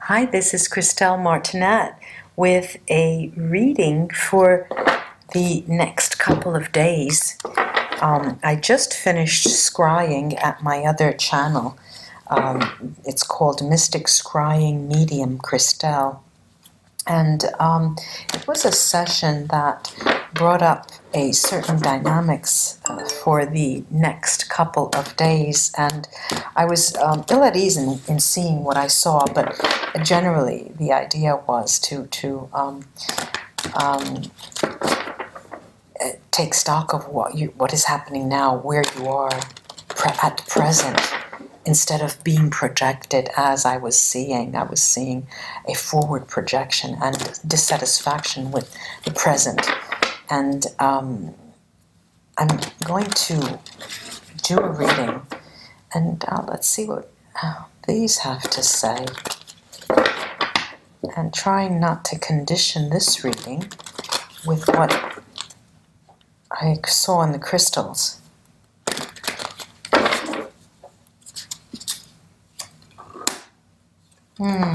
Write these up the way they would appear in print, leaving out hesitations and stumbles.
Hi, this is Christelle Martinette with a reading for the next couple of days. I just finished scrying at my other channel. It's called Mystic Scrying Medium Christelle. And it was a session that brought up a certain dynamics for the next couple of days. And I was ill at ease in seeing what I saw, but generally the idea was to take stock of what is happening now, where you are at present, instead of being projected as I was seeing. I was seeing a forward projection and dissatisfaction with the present. And I'm going to do a reading, and let's see what these have to say. And trying not to condition this reading with what I saw in the crystals. Yeah.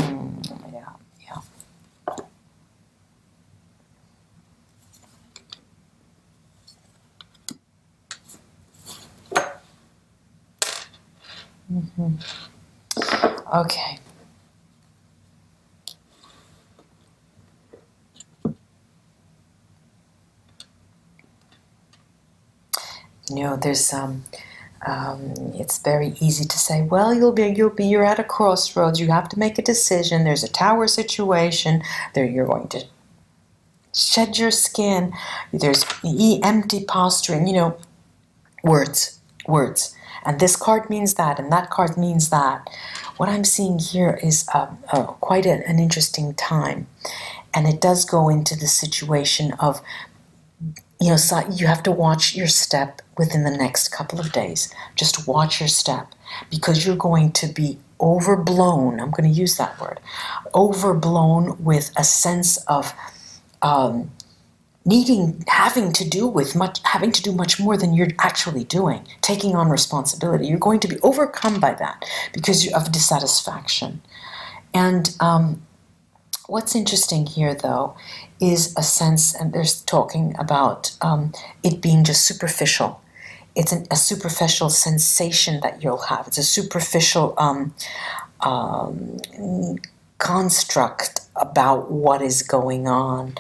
Okay. You know, there's it's very easy to say, well, you're at a crossroads. You have to make a decision. There's a tower situation. There, you're going to shed your skin. There's empty posturing. You know, words. And this card means that, and that card means that. What I'm seeing here is quite an interesting time, and it does go into the situation of, you know, so you have to watch your step within the next couple of days. Just watch your step, because you're going to be overblown. I'm going to use that word, overblown with a sense of having to do much more than you're actually doing, taking on responsibility. You're going to be overcome by that because of dissatisfaction. And what's interesting here, though, is a sense, and there's talking about it being just superficial. It's a superficial sensation that you'll have. It's a superficial construct about what is going on.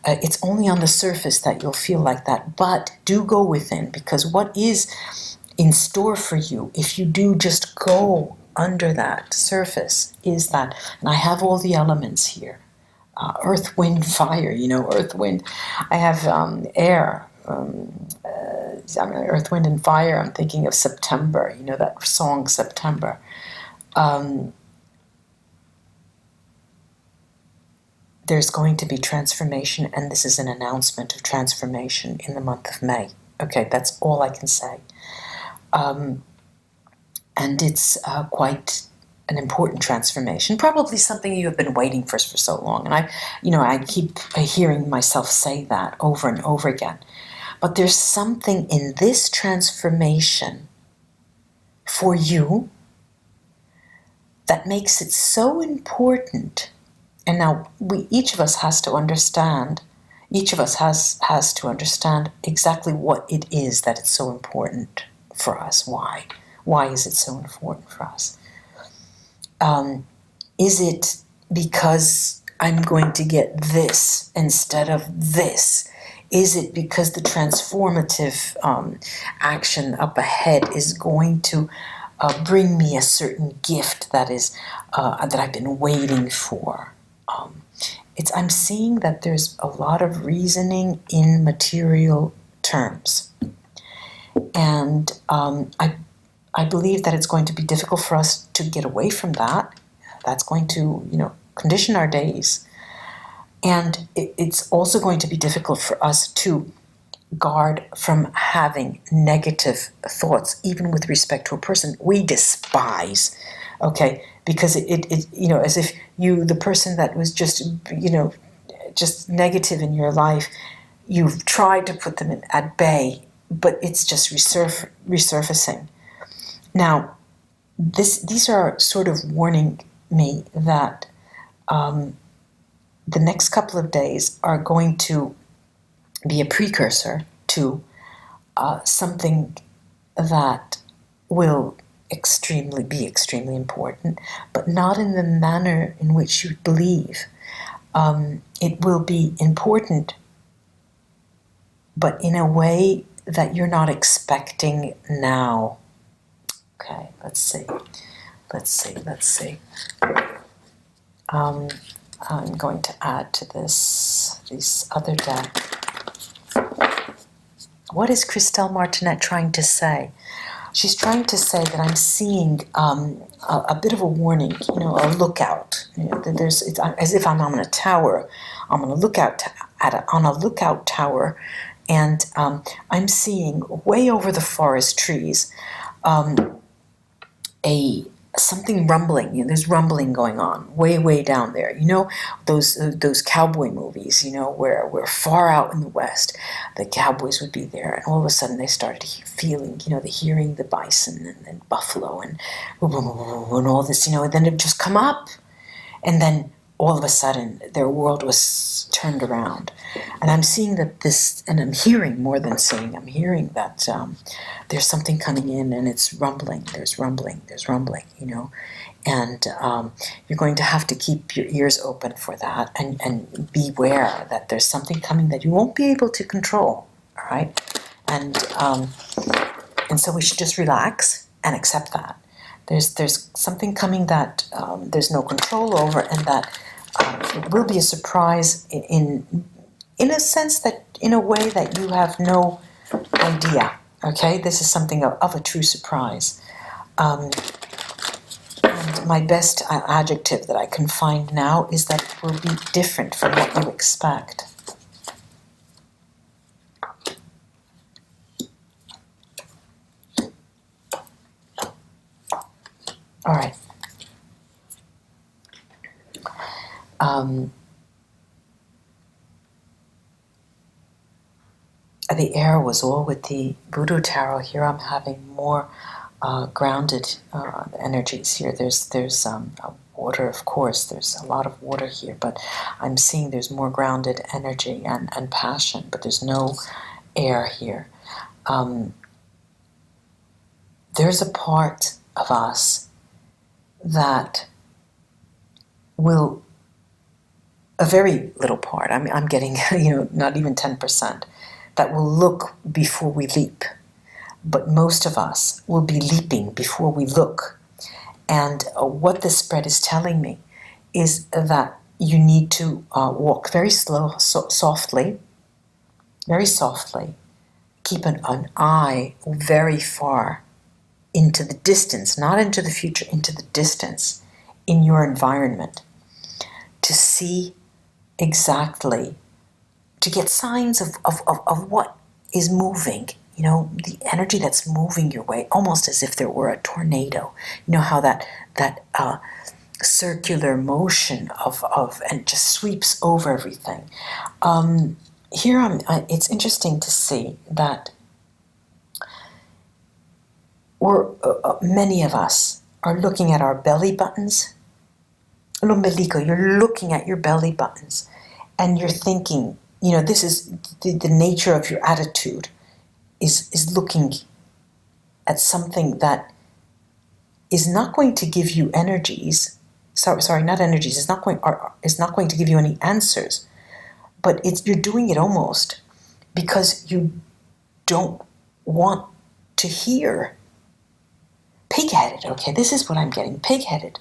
It's only on the surface that you'll feel like that, but do go within, because what is in store for you, if you do just go under that surface, is that, and I have all the elements here, earth, wind, fire, you know, earth, wind. I have air, earth, wind, and fire. I'm thinking of September, you know, that song September. There's going to be transformation, and this is an announcement of transformation in the month of May. Okay, that's all I can say. And it's quite an important transformation, probably something you have been waiting for so long. And I keep hearing myself say that over and over again. But there's something in this transformation for you that makes it so important. And now each of us has to understand. Each of us has to understand exactly what it is that it's so important for us. Why? Why is it so important for us? Is it because I'm going to get this instead of this? Is it because the transformative action up ahead is going to bring me a certain gift that I've been waiting for? I'm seeing that there's a lot of reasoning in material terms, and I believe that it's going to be difficult for us to get away from that. That's going to, you know, condition our days, and it's also going to be difficult for us to guard from having negative thoughts, even with respect to a person we despise. Okay, because it you know, as if the person that was just, you know, just negative in your life, you've tried to put them at bay, but it's just resurfacing. Now, these are sort of warning me that the next couple of days are going to be a precursor to something that will be extremely important, but not in the manner in which you believe. It will be important, but in a way that you're not expecting now. Okay, let's see. I'm going to add to this other deck. What is Christelle Martinette trying to say? She's trying to say that I'm seeing a bit of a warning, a lookout. It's as if I'm on a tower. I'm on a lookout on a lookout tower, and I'm seeing way over the forest trees something rumbling. There's rumbling going on way down there. Those cowboy movies. Where we're far out in the west, the cowboys would be there, and all of a sudden they started feeling, hearing the bison and buffalo and all this, and then it'd just come up, and then all of a sudden their world was turned around. And I'm seeing and I'm hearing more than seeing, I'm hearing that there's something coming in, and it's rumbling, there's rumbling, and you're going to have to keep your ears open for that, and beware that there's something coming that you won't be able to control, all right? And so we should just relax and accept that. There's something coming that there's no control over, and that it will be a surprise in a sense, that in a way that you have no idea. Okay, this is something of a true surprise. And my best adjective that I can find now is that it will be different from what you expect. All right. The air was all with the Voodoo Tarot. Here I'm having more grounded energies here. There's water, of course. There's a lot of water here, but I'm seeing there's more grounded energy and passion, but there's no air here. There's a part of us that will, a very little part, I'm getting, not even 10%, that will look before we leap. But most of us will be leaping before we look. And what this spread is telling me is that you need to walk very softly, very softly. Keep an eye very far into the distance, not into the future, into the distance in your environment, to see exactly, to get signs of what is moving, the energy that's moving your way, almost as if there were a tornado. How that circular motion of and just sweeps over everything. Here it's interesting to see that many of us are looking at our belly buttons. L'ombelico, you're looking at your belly buttons, and you're thinking, this is the nature of your attitude, is looking at something that is not going to give you energies. Sorry, not energies. It's not going to give you any answers, but you're doing it almost because you don't want to hear. Pig-headed. Okay, this is what I'm getting. Pig-headed.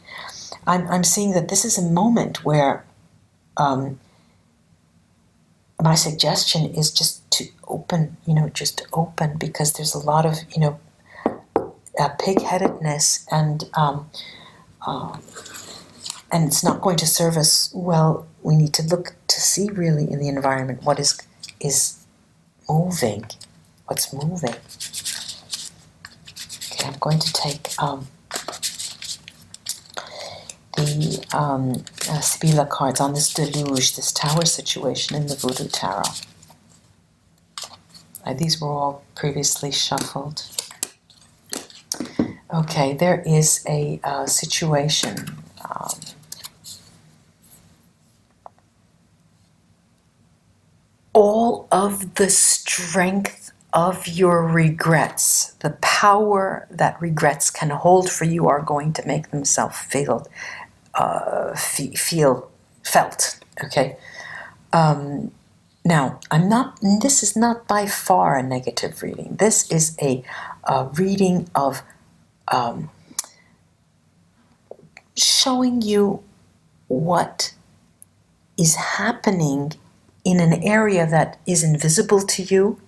I'm seeing that this is a moment where my suggestion is just to open, just open, because there's a lot of, pig-headedness, and it's not going to serve us well. We need to look to see really in the environment what is moving, what's moving. Okay, I'm going to take the Sibila cards on this deluge, this tower situation in the Voodoo Tarot. These were all previously shuffled. Okay, there is a situation. of the strength of your regrets, the power that regrets can hold for you, are going to make themselves felt. Okay. Now, this is not by far a negative reading. This is a reading of showing you what is happening in an area that is invisible to you.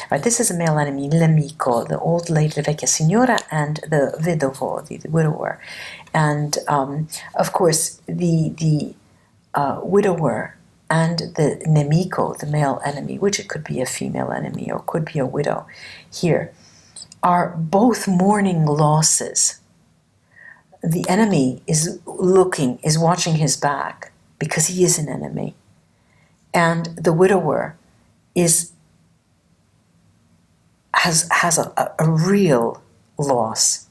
Right, this is a male enemy, l'amico, the old lady, the vecchia signora, and the vedovo, the widower. And of course, the widower and the nemico, the male enemy, which it could be a female enemy or could be a widow here, are both mourning losses. The enemy is watching his back because he is an enemy. And the widower has a real loss.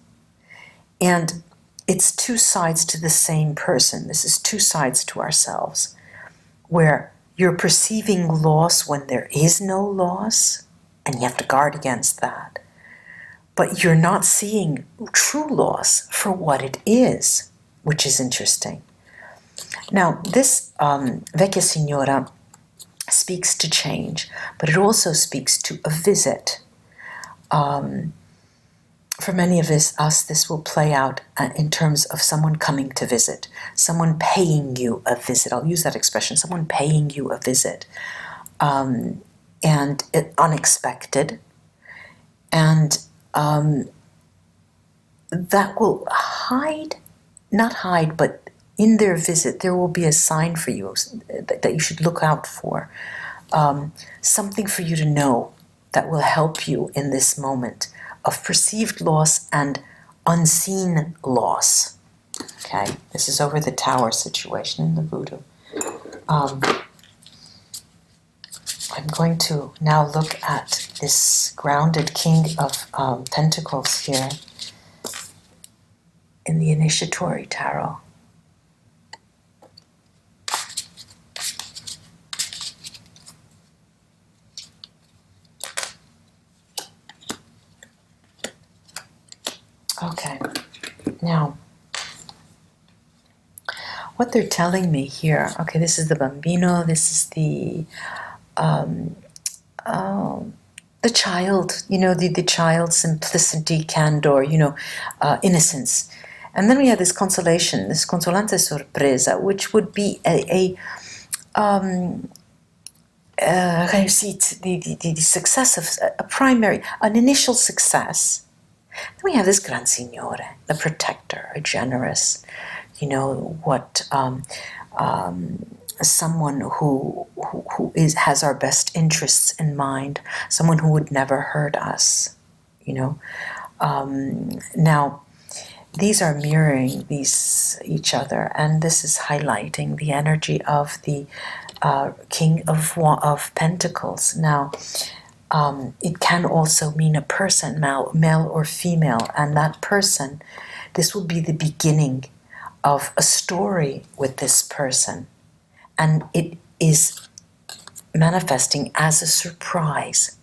And it's two sides to the same person. This is two sides to ourselves, where you're perceiving loss when there is no loss, and you have to guard against that. But you're not seeing true loss for what it is, which is interesting. Now, this vecchia signora speaks to change, but it also speaks to a visit. For many of us, this will play out in terms of someone coming to visit, someone paying you a visit. I'll use that expression, someone paying you a visit, and unexpected. And that will not hide, but in their visit, there will be a sign for you that you should look out for, something for you to know that will help you in this moment of perceived loss and unseen loss. Okay, this is over the tower situation in the voodoo. I'm going to now look at this grounded King of Pentacles here in the Initiatory Tarot. Okay, now, what they're telling me here, okay, this is the bambino, this is the child, the child, simplicity, candor, innocence. And then we have this consolation, this consolante sorpresa, which would be a réussite, the success of an initial success. Then we have this Gran Signore, the protector, a generous, someone who has our best interests in mind, someone who would never hurt us, Now, these are mirroring each other, and this is highlighting the energy of the King of Pentacles. Now, it can also mean a person, male or female, and that person, this will be the beginning of a story with this person, and it is manifesting as a surprise,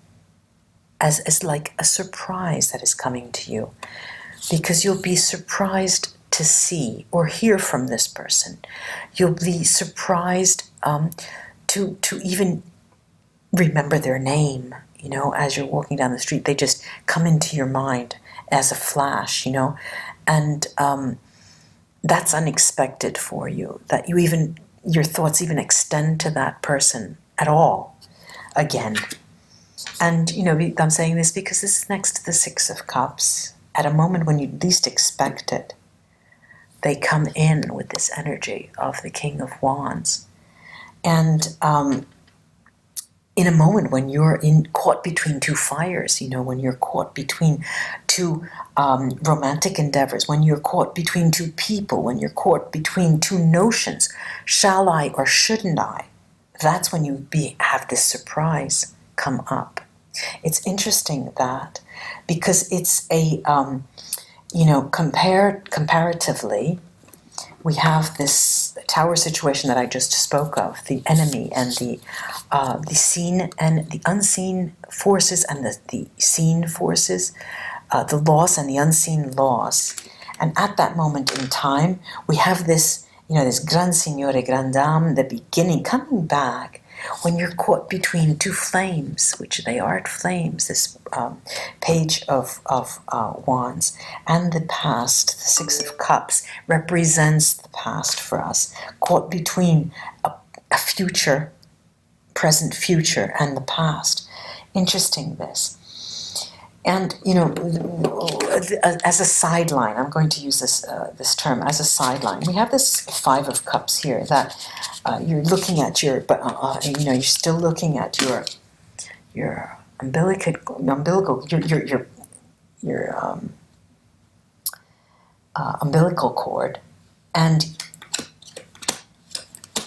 as like a surprise that is coming to you, because you'll be surprised to see or hear from this person. You'll be surprised to even remember their name. As you're walking down the street, they just come into your mind as a flash, and that's unexpected for you, that your thoughts even extend to that person at all, again. And, I'm saying this because this is next to the Six of Cups. At a moment when you least expect it, they come in with this energy of the King of Wands. And, in a moment when you're caught between two fires, when you're caught between two romantic endeavors, when you're caught between two people, when you're caught between two notions, shall I or shouldn't I? That's when you have this surprise come up. It's interesting that, because it's a, comparatively, we have this tower situation that I just spoke of, the enemy and the seen and the unseen forces and the seen forces, the laws and the unseen laws. And at that moment in time, we have this, this Gran Signore, Gran Dame, the beginning, coming back when you're caught between two flames, which they are flames, this page of wands, and the past, the Six of Cups, represents the past for us, caught between a future, present, future, and the past. Interesting, this. And, as a sideline, I'm going to use this term as a sideline. We have this Five of Cups here that you're looking at you're still looking at your umbilical cord, and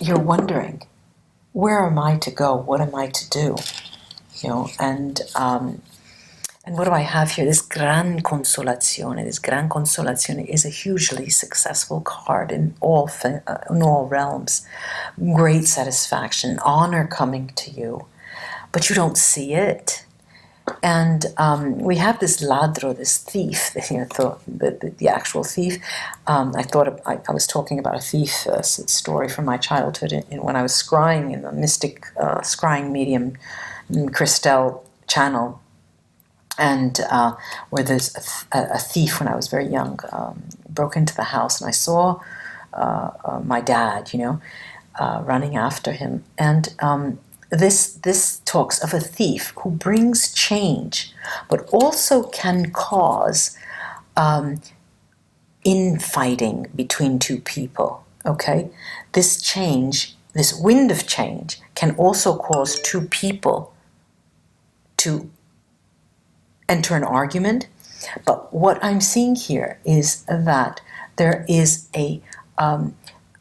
you're wondering, where am I to go? What am I to do? And what do I have here? This Gran Consolazione. This Gran Consolazione is a hugely successful card in all realms. Great satisfaction, honor coming to you, but you don't see it. And we have this ladro, this thief, the actual thief. I thought I was talking about a thief story from my childhood when I was scrying in the mystic scrying medium Christelle channel. And where there's a thief, when I was very young, broke into the house, and I saw my dad, running after him. And this talks of a thief who brings change, but also can cause infighting between two people. Okay, this change, this wind of change, can also cause two people to enter an argument. But what I'm seeing here is that there is a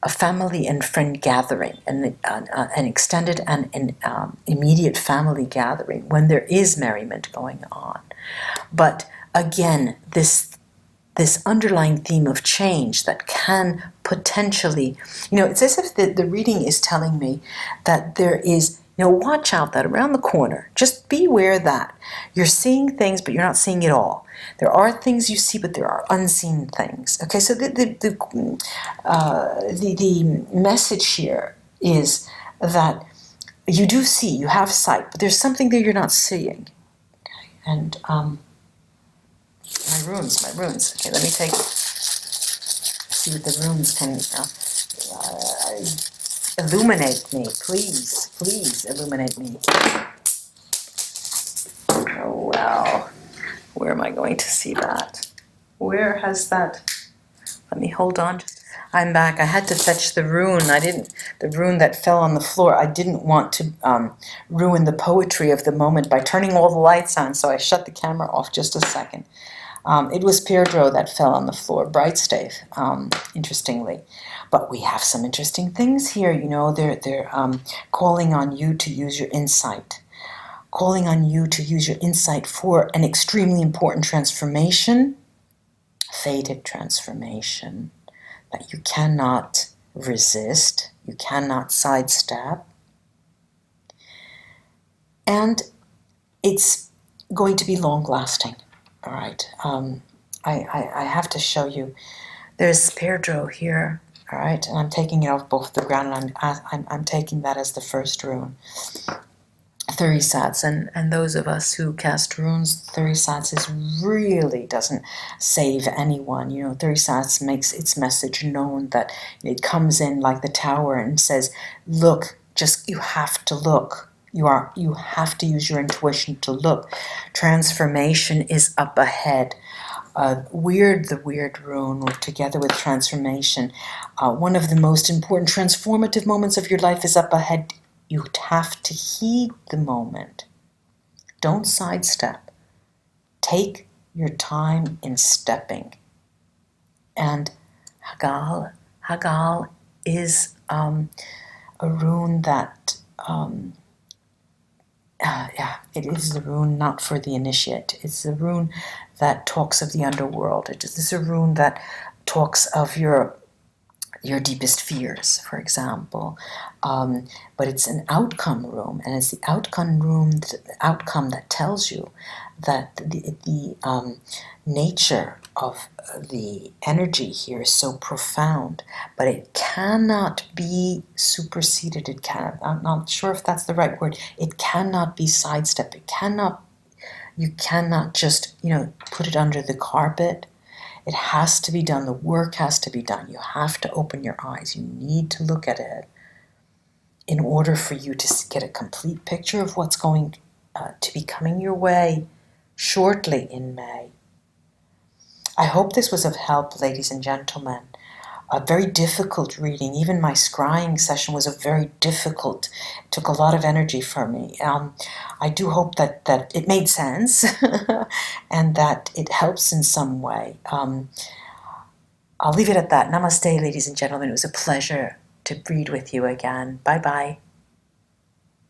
family and friend gathering, and an extended and an immediate family gathering when there is merriment going on. But again, this underlying theme of change that can potentially, it's as if the reading is telling me that there is, watch out, that around the corner, just be aware that you're seeing things, but you're not seeing it all. There are things you see, but there are unseen things. Okay, so the message here is that you do see, you have sight, but there's something there you're not seeing. Okay, and my runes. Okay, let me see what the runes can illuminate me, please illuminate me. Oh, wow. Where am I going to see that? Where has that? Let me hold on. I'm back. I had to fetch the rune. The rune that fell on the floor. I didn't want to ruin the poetry of the moment by turning all the lights on, so I shut the camera off just a second. It was Pedro that fell on the floor, Brightstave, interestingly. But we have some interesting things here. They're calling on you to use your insight. Calling on you to use your insight for an extremely important transformation, fated transformation, that you cannot resist, you cannot sidestep. And it's going to be long-lasting, all right? I have to show you. There's Pedro here. All right, and I'm taking it off both the ground, and I'm taking that as the first rune. 30 sats, and those of us who cast runes, 30 sats really doesn't save anyone. 30 sats makes its message known, that it comes in like the tower and says, look, you have to look. You have to use your intuition to look. Transformation is up ahead. The weird rune, together with transformation. One of the most important transformative moments of your life is up ahead. You have to heed the moment. Don't sidestep. Take your time in stepping. And Hagal is a rune that, it is the rune not for the initiate. It's the rune that talks of the underworld. It is a rune that talks of your your deepest fears, for example. But it's an outcome room, and it's the outcome room, the outcome that tells you that the nature of the energy here is so profound, but it cannot be superseded. It can, I'm not sure if that's the right word. It cannot be sidestepped. It cannot, you cannot just, put it under the carpet. It has to be done. The work has to be done. You have to open your eyes. You need to look at it in order for you to get a complete picture of what's going to be coming your way shortly in May. I hope this was of help, ladies and gentlemen. A very difficult reading. Even my scrying session was very difficult. It took a lot of energy for me. I do hope that it made sense and that it helps in some way. I'll leave it at that. Namaste, ladies and gentlemen. It was a pleasure to read with you again. Bye-bye.